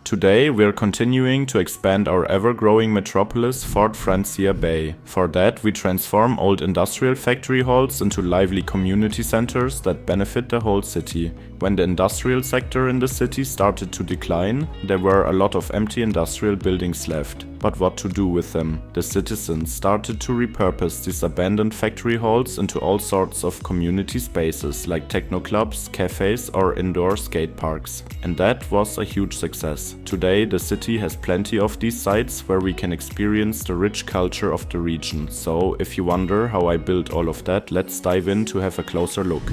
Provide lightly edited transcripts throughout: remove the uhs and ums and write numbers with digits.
Today we're continuing to expand our ever-growing metropolis Fort Francia Bay. For that we transform old industrial factory halls into lively community centers that benefit the whole city. When the industrial sector in the city started to decline, there were a lot of empty industrial buildings left. But what to do with them? The citizens started to repurpose these abandoned factory halls into all sorts of community spaces like techno clubs, cafes or indoor skate parks. And that was a huge success. Today the city has plenty of these sites where we can experience the rich culture of the region. So if you wonder how I built all of that, let's dive in to have a closer look.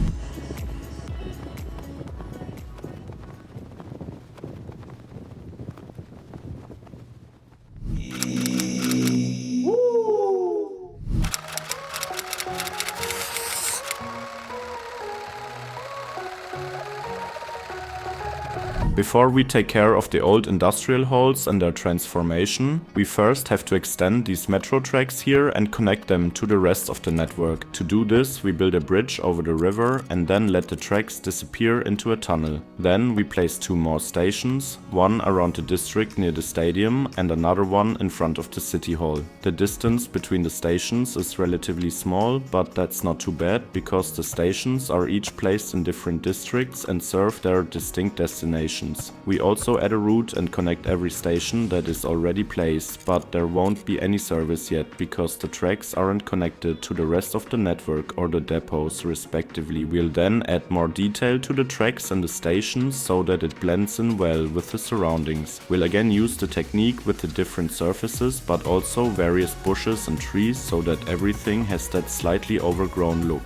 Before we take care of the old industrial halls and their transformation, we first have to extend these metro tracks here and connect them to the rest of the network. To do this, we build a bridge over the river and then let the tracks disappear into a tunnel. Then we place 2 more stations, one around the district near the stadium and another one in front of the city hall. The distance between the stations is relatively small, but that's not too bad because the stations are each placed in different districts and serve their distinct destinations. We also add a route and connect every station that is already placed, but there won't be any service yet because the tracks aren't connected to the rest of the network or the depots respectively. We'll then add more detail to the tracks and the stations so that it blends in well with the surroundings. We'll again use the technique with the different surfaces but also various bushes and trees so that everything has that slightly overgrown look.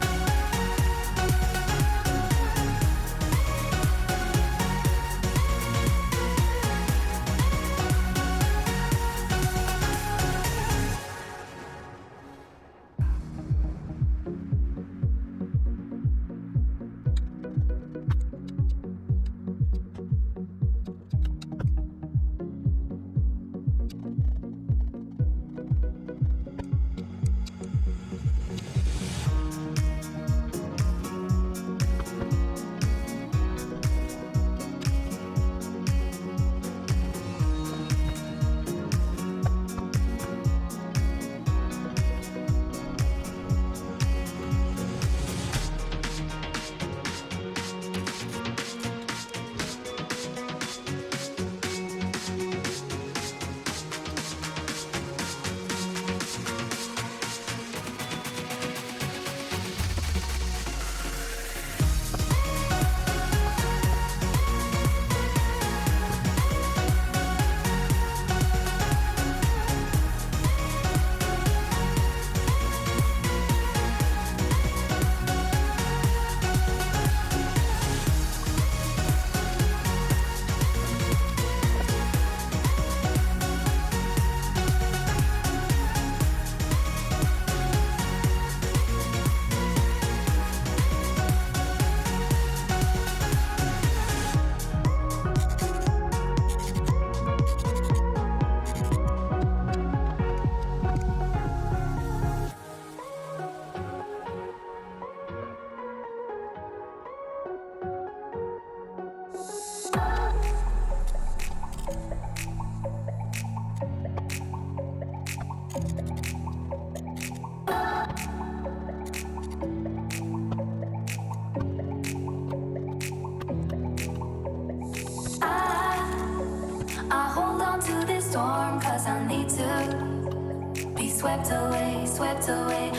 Swept away, swept away.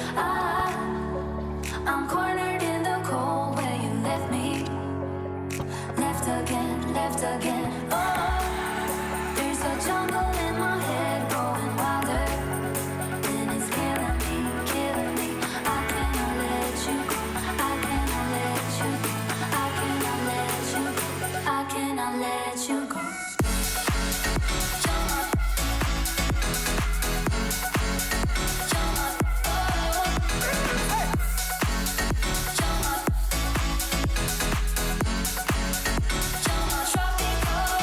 I'm cornered in the cold where you left me. Left again, left again. Oh, there's a jungle in my head growing wilder, and it's killing me. I cannot let you go. I cannot let you go. I cannot let you go. I cannot let you go. Tropical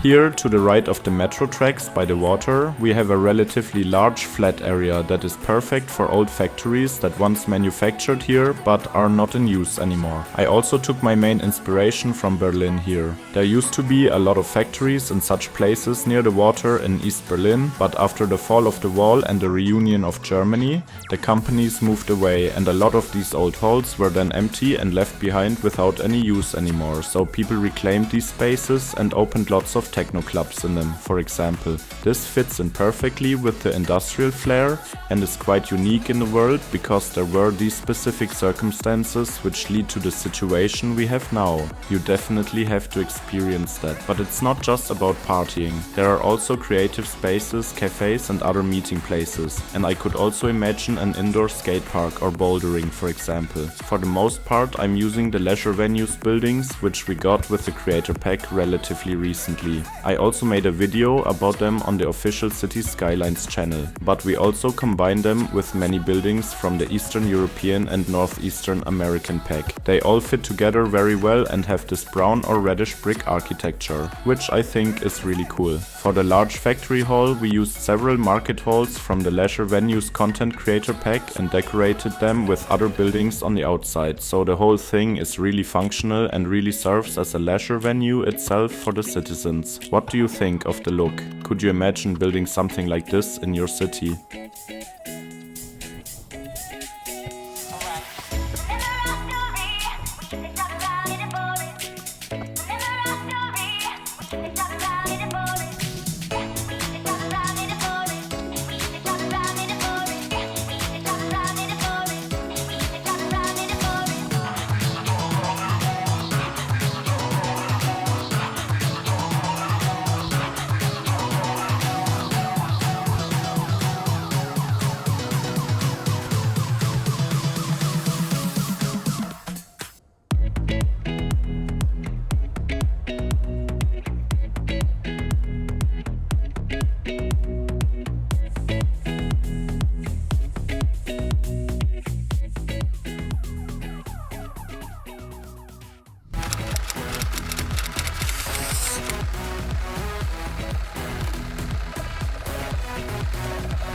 Here, to the right of the metro tracks by the water, we have a relatively large flat area that is perfect for old factories that once manufactured here but are not in use anymore. I also took my main inspiration from Berlin here. There used to be a lot of factories in such places near the water in East Berlin, but after the fall of the wall and the reunion of Germany, the companies moved away and a lot of these old halls were then empty and left behind without any use anymore, so people reclaimed these spaces and opened lots of techno clubs in them, for example. This fits in perfectly with the industrial flair and is quite unique in the world because there were these specific circumstances which lead to the situation we have now. You definitely have to experience that. But it's not just about partying. There are also creative spaces, cafes and other meeting places. And I could also imagine an indoor skate park or bouldering, for example. For the most part, I'm using the leisure venues buildings which we got with the creator pack relatively recently. I also made a video about them on the official City Skylines channel, but we also combine them with many buildings from the Eastern European and Northeastern American pack. They all fit together very well and have this brown or reddish brick architecture, which I think is really cool. For the large factory hall, we used several market halls from the leisure venues content creator pack and decorated them with other buildings on the outside, so the whole thing is really functional and really serves as a leisure venue itself for the citizens. What do you think of the look? Could you imagine building something like this in your city?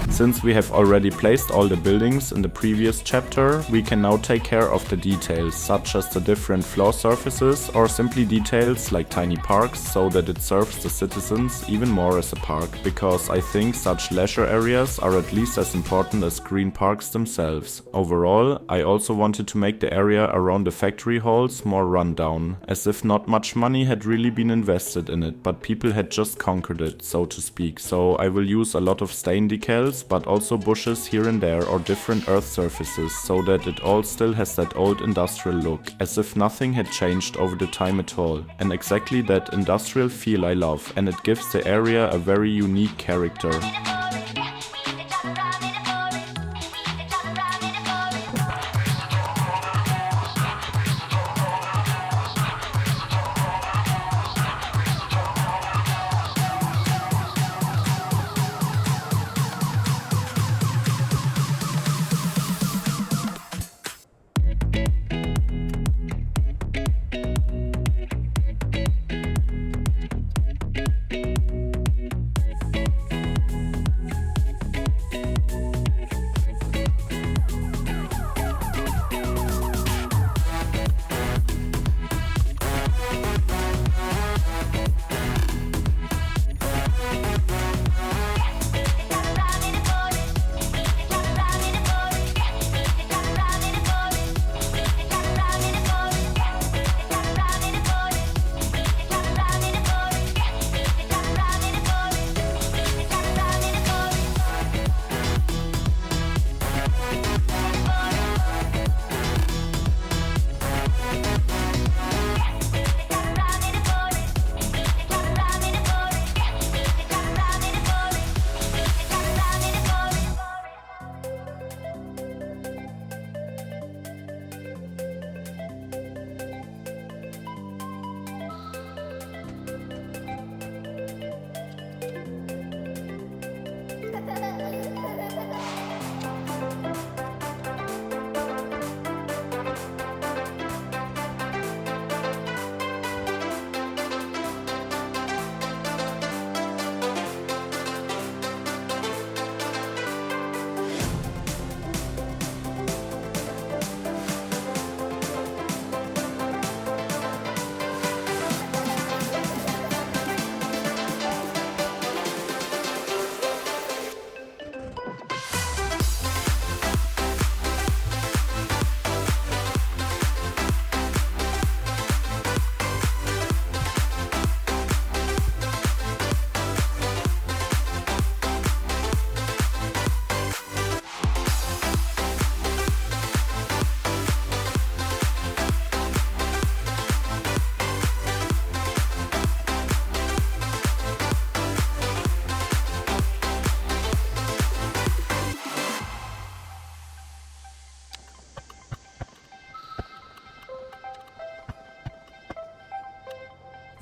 Since we have already placed all the buildings in the previous chapter, we can now take care of the details, such as the different floor surfaces or simply details like tiny parks, so that it serves the citizens even more as a park, because I think such leisure areas are at least as important as green parks themselves. Overall, I also wanted to make the area around the factory halls more run down, as if not much money had really been invested in it, but people had just conquered it, so to speak. So I will use a lot of stain decals, but also bushes here and there or different earth surfaces, so that it all still has that old industrial look, as if nothing had changed over the time at all. And exactly that industrial feel I love, and it gives the area a very unique character.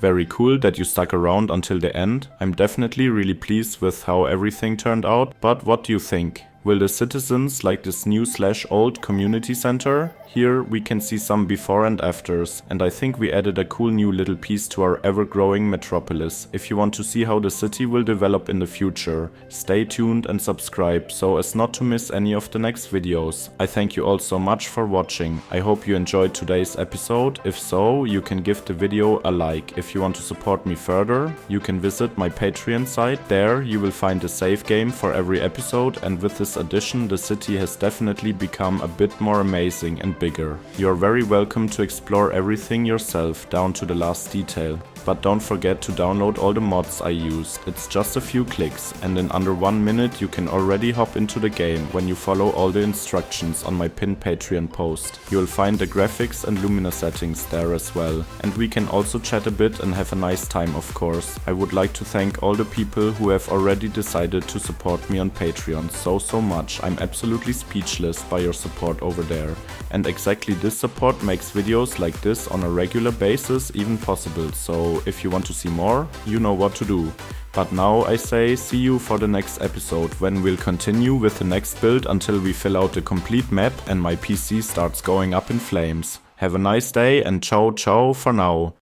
Very cool that you stuck around until the end. I'm definitely really pleased with how everything turned out, but what do you think? Will the citizens like this new/old community center? Here we can see some before and afters, and I think we added a cool new little piece to our ever-growing metropolis. If you want to see how the city will develop in the future, stay tuned and subscribe so as not to miss any of the next videos. I thank you all so much for watching. I hope you enjoyed today's episode. If so, you can give the video a like. If you want to support me further, you can visit my Patreon site. There you will find a save game for every episode, and with this addition the city has definitely become a bit more amazing and bigger. You're very welcome to explore everything yourself down to the last detail. But don't forget to download all the mods I used. It's just a few clicks, and in under 1 minute you can already hop into the game when you follow all the instructions on my pinned Patreon post. You'll find the graphics and Lumina settings there as well. And we can also chat a bit and have a nice time, of course. I would like to thank all the people who have already decided to support me on Patreon so much. I'm absolutely speechless by your support over there. And exactly this support makes videos like this on a regular basis even possible, so if you want to see more, you know what to do. But now I say see you for the next episode, when we'll continue with the next build until we fill out the complete map and my PC starts going up in flames. Have a nice day and ciao ciao for now.